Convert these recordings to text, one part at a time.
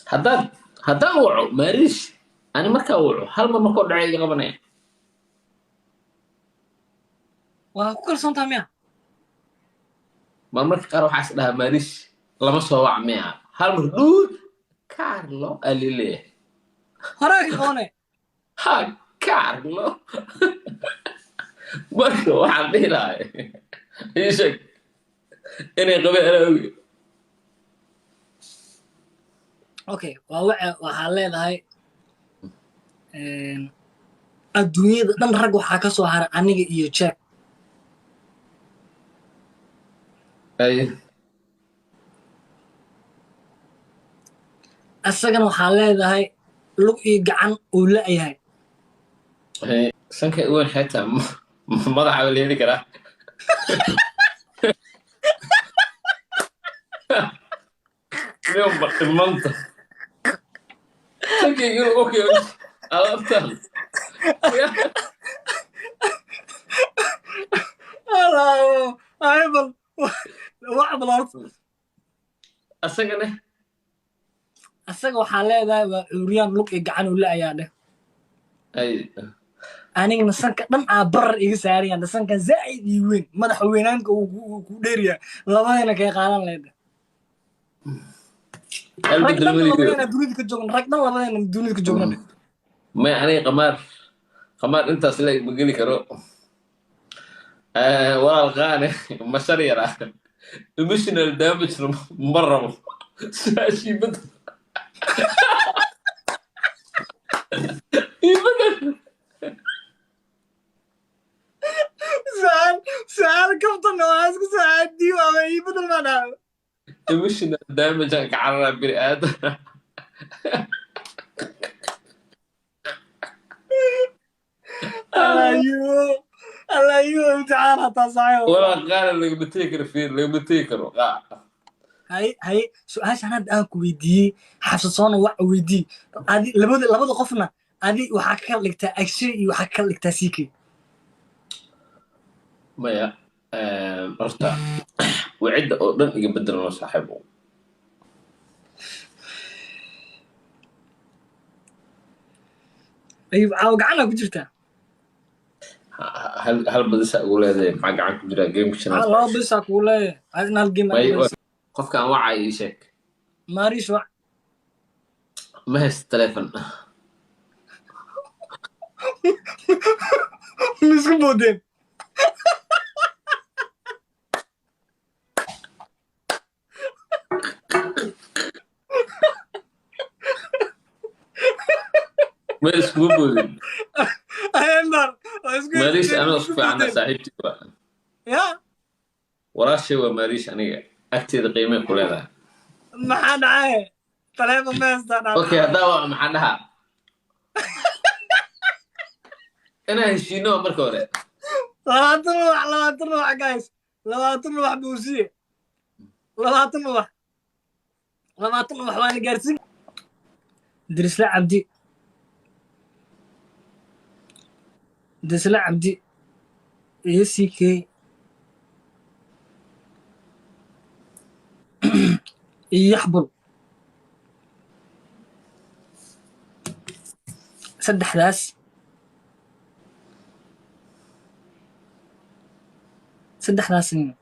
هدان هدان وعو ماريش أنا مركا وعو هل ما كنت دعي قبنا وكل صنطة مياه ما مركا أروح أسألها ماريش لما سوى عميها هل مردود كارلو قال لي ليه هراك قوني ها كارلو مركا waxaan dhihi lahay ii sheeg inay qabeen awgi اوكي waxaa leedahay adduunyada dhan rag waxaa ka soo haray aniga iyo jeeg ay asagana waxaa leedahay lug iyo gacan uu la-yahay sanka uwan xitaa madaxa la heli karaa miyuu baqimanta sankii inuu okay alaabtan bal wax balort asagana asaga waxaa leedahay waa cuuriyaan lug iyo gacan uu la-ayaa dheh ay anigana sanka dhan aa barar iga saarayaan sanka zaa'id iyo weyn madaxa weynaanka uu ku dheeriyaa labadayna kay qaadan leeda rag dhan labadayna dunida ka joogna rag dhan labadayna dunida ka joogna may aniga qamaar intaas la ma geli karo walaal qaane mashar yar ah emotional damage ma rabo saashibad سؤال كابتن نواس سؤال دي وما يبدل معنا emotional damage aan ka carara bini aadam الله يو امتحان حتى صحيح ولا قال لك بتيكر فين لك بتيكر وقع هاي سؤال أنا دانك ويدي حفصنا ويدي هذه لبده قفنا هذه وحكى لك تأكسي وحكى لك تسيكي مايا رفتا وعد أردن يبدل أنا صاحبه أيوة وقعنا كجرتا هل بدس أقول هذا مع قاعد كجرا جيم كشنا لا بس أقول إيه عايزنا الجيم قف كان وعي يشك ماريش وع ما هي التليفون مسك بودين ما اسمه بودين أهندر ماريش أنا أصفي عنا صاحبتي يا وراشي وماريش أنا أكتر قيمة كلها ما حد عاي تليفون ما يستطيع أوكي هذا ما حدها أنا هشينو مركورة لا تروح جايز لا تروح بوسية لا تروح وانا جالسين درس لا عبدي درس لا عبدي يسيكي يحبل سد أحداث سنين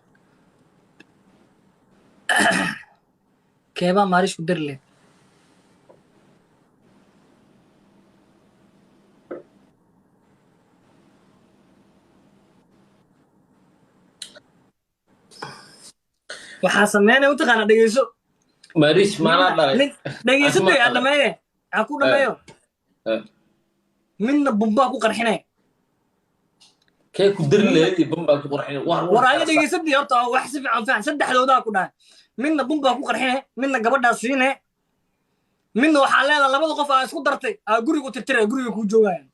كيبا ماريش ودر لي waxaa sameynaya utaqaana dhegeyso ماريش ما لا dhegeyso day dhameeye aan ku dhameeyo midna bumbaa ku qarxinaya كيف كدر لي بمبا كقرحين ورايا dhegeysadii horta wax si fiican faham saddexdooda ku dhahay midna bumbaa ku qarxinaya midna gabadhaa siinaya midna waxaa leedahay labada qof aa isku dartay aa gurigu tirtiraya guriga kuu joogayaan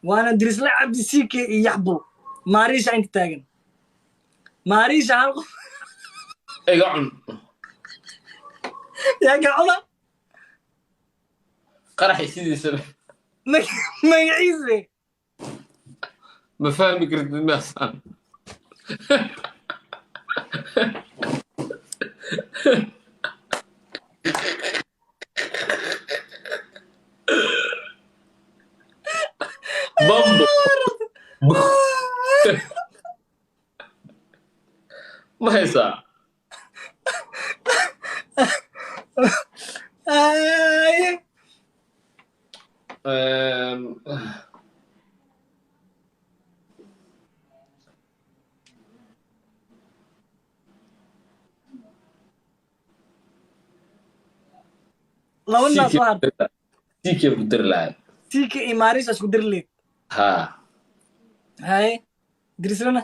وانا ادرس لا عبد السيكي يحبل ماريش انت تاجن ماريش هالقو اي قعن يا قعوله قرح يسيدي سبب ما يعيزي ما فاهم فكرة الناس bambo ma haysaa Ay. laba naas waxaad sikee ku dari lahay tiika iyo maaris isku dir leed ha haye dirislana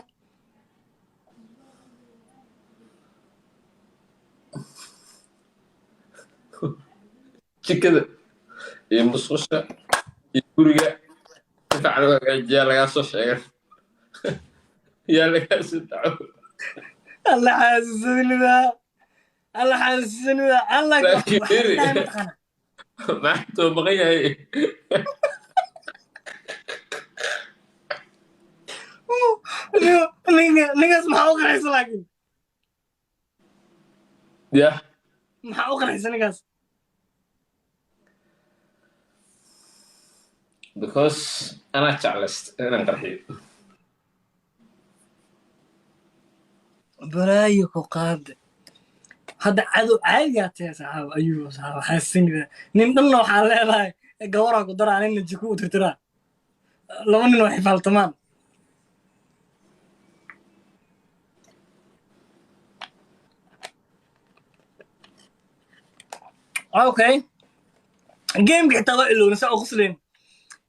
jikada iyo musqusha iyo guriga si fiican u hagaajiyaa lagaa soo sheegan yaa lagaa soo daco alla xaasuusanida alla xaasuusanida alla laakiin iri mataqaana maxaa maqan yahay ningaas maxaa u qarxaysa laakiin ya maxaa u qarxaysa ningaas because anaa jeclayst inaan qarxiyo balaayo ku qaade hadda cadow caadigaa tahay saxaaba ayuu saxaaba xaasinida nin dhanna waxaa leedahay gabaraa ku daraa nina jiku u tirtiraa laba nin oo xifaaltamaan okay gameka xitaa waa ilowna saa u qusleen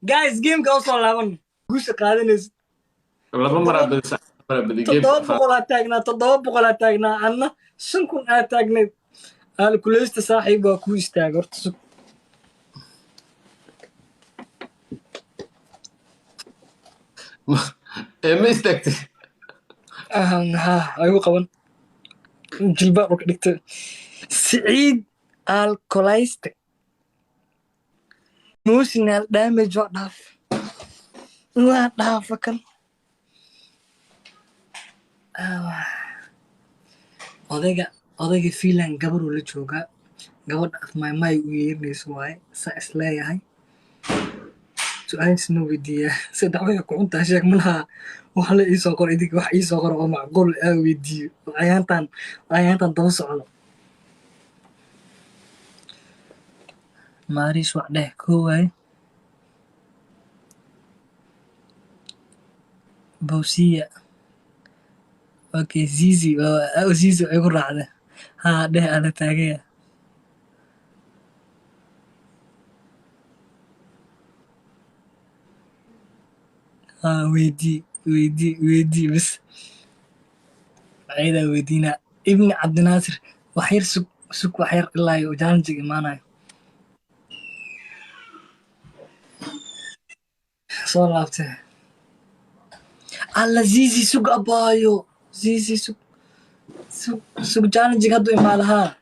guys gameka u soo laaban guusha qaadanaysa laba maraa badisa maraa badi toddoba boqolaa taagnaa anna 5,000 aa taagnayd aalkuleysta saaxiib waa kuu istaaga horta sug ma istaagtay aygu qaban jilbaa dhulka dhigta siciid alkoleyste emotional damage waa dhaafa kan odayga fiinland gabaruu la joogaa gabadha afmaymay u yeerinayso waaye saa is leeyahay su-aalisna weydiiyaa saddex waya kucuntaa sheeg malaha wax la iisoo qoro idinka wax iisoo qoro oo macquul aa weydiiyo ayaantan daba socdo maaris wax dheh koo waaye bowsiya okay zizi igu raacda haa dheh ala taagaya haa weydii bas ayadaa weydiinaa ibni cabdinaasir wax yar sug wax yar ilaa iyo jaalanjig imaanayo soo laabtee alla zizi sug abaayo zizi sug jaalanjig hadduu imaado haa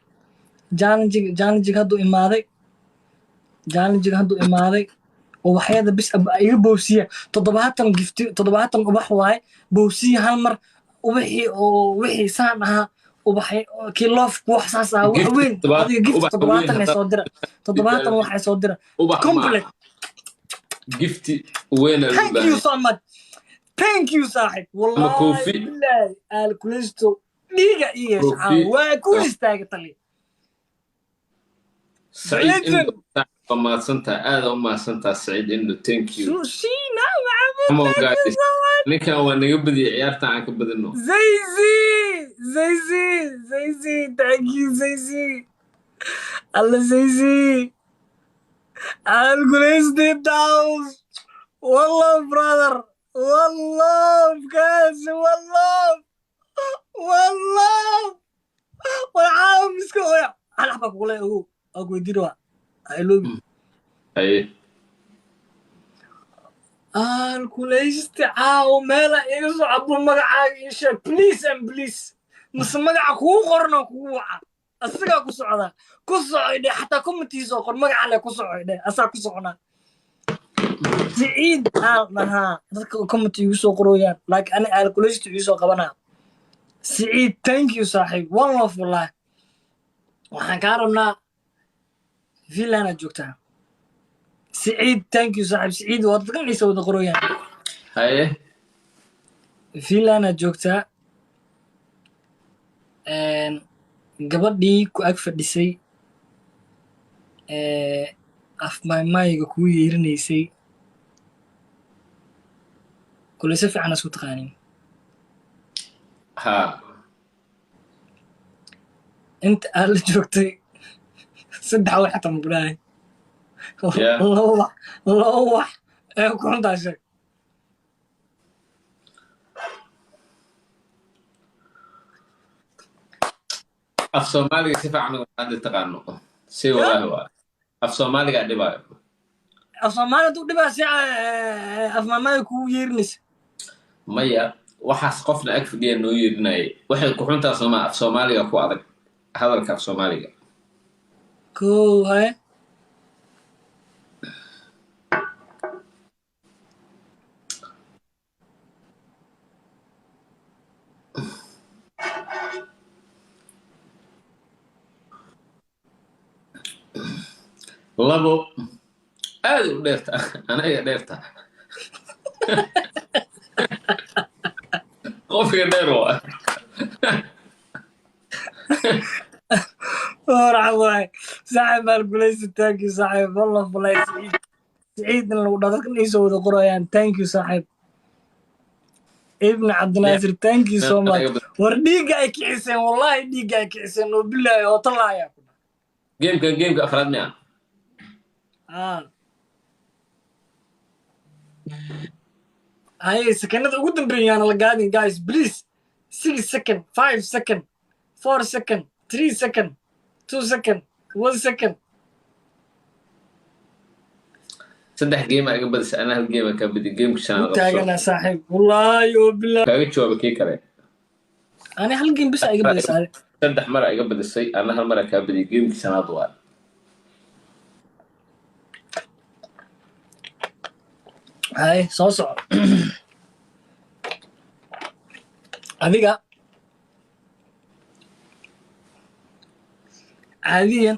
jaalanjig hadduu imaaday ubaxyada bis iga bowsiya 7 ubax waaye bowsiya hal mar ubaxii oo wixii saan ahaa ubaxay kii loofku wax saas ah wax weyn adiga gift 7 ay soo dira 7 wax ay soo dira complete gifti weyn thank you so much thank you saaxib wallahi billahi alkulisto dhiiga iyo saxaa waa ku istaaga tali سعيد ما سنتا هذا ما سنتا سعيد انه ثانك يو سوشينا come on guys ninkan waa naga badiyay ciyaarta aan ka badino Zayzi thank you Zayzi Allah Zayzi I'll grace the down والله brother والله guys والله وعام مسكو انا حبك والله أقول ديروا I love you. أيه. الكوليست مالا إيش عبو مقعد إيش please and please مس مقعد كو قرنا كو أسرع كسرعة كسرعة حتى كم تيزو قر مقعد على كسرعة أسرع كسرعة تعيد نها كم تيزو قرويان like أنا الكوليست تيزو قبنا سعيد thank you صاحب والله waxaan kaa rabnaa finlandaad joogtaa siciid thank you saaxiib siciid waad ganaysa wada qorooyaan haye finlandaad joogtaa gabadhii ku ag fadhisay afmaymayga kugu yeerinaysay kule si fiican isku taqaanin ha inta aad la joogtay 3 wax xataa mugulahay Yeah. laba wax ee ku xuntaa sheeg af soomaaliga si fiican hadda taqaano si walaahi waa af soomaaliga dhibaayo af soomaali hadduu dhibaa si afmaymayga kugu yeerinaysa maya waxaas qofna ag fadhiya noo yeerinayay waxay ku xuntaa soomaa af soomaaliga ku adag hadalka af soomaaliga kow haye labo aad u dheerta anaga dheerta qofka dheer waa ورعة واي صاحب البوليس تانك يو صاحب والله بلاي سعيد سعيد لو ضغطني يسوي قريان تانك يو صاحب ابن عبد الناصر تانك يو سو ماتش ورديقا كيسن والله ديقا كيسن وبالله وطلع يا جيمك افراد مياه هاي سكنت قدام بريان الله قاعدين جايز بليز 6 second 5 second 4 second 3 second 2 second 1 second saddex game aga badis ana hal game ka badi game shanaad تاغنا صاحب والله وبالله kaga jawaab kii kale انا هل جيم بس ايغا بدس saddex mar iga badisay ana hal mar ka badi game shanaad waa هاي صوصو adiga عاديا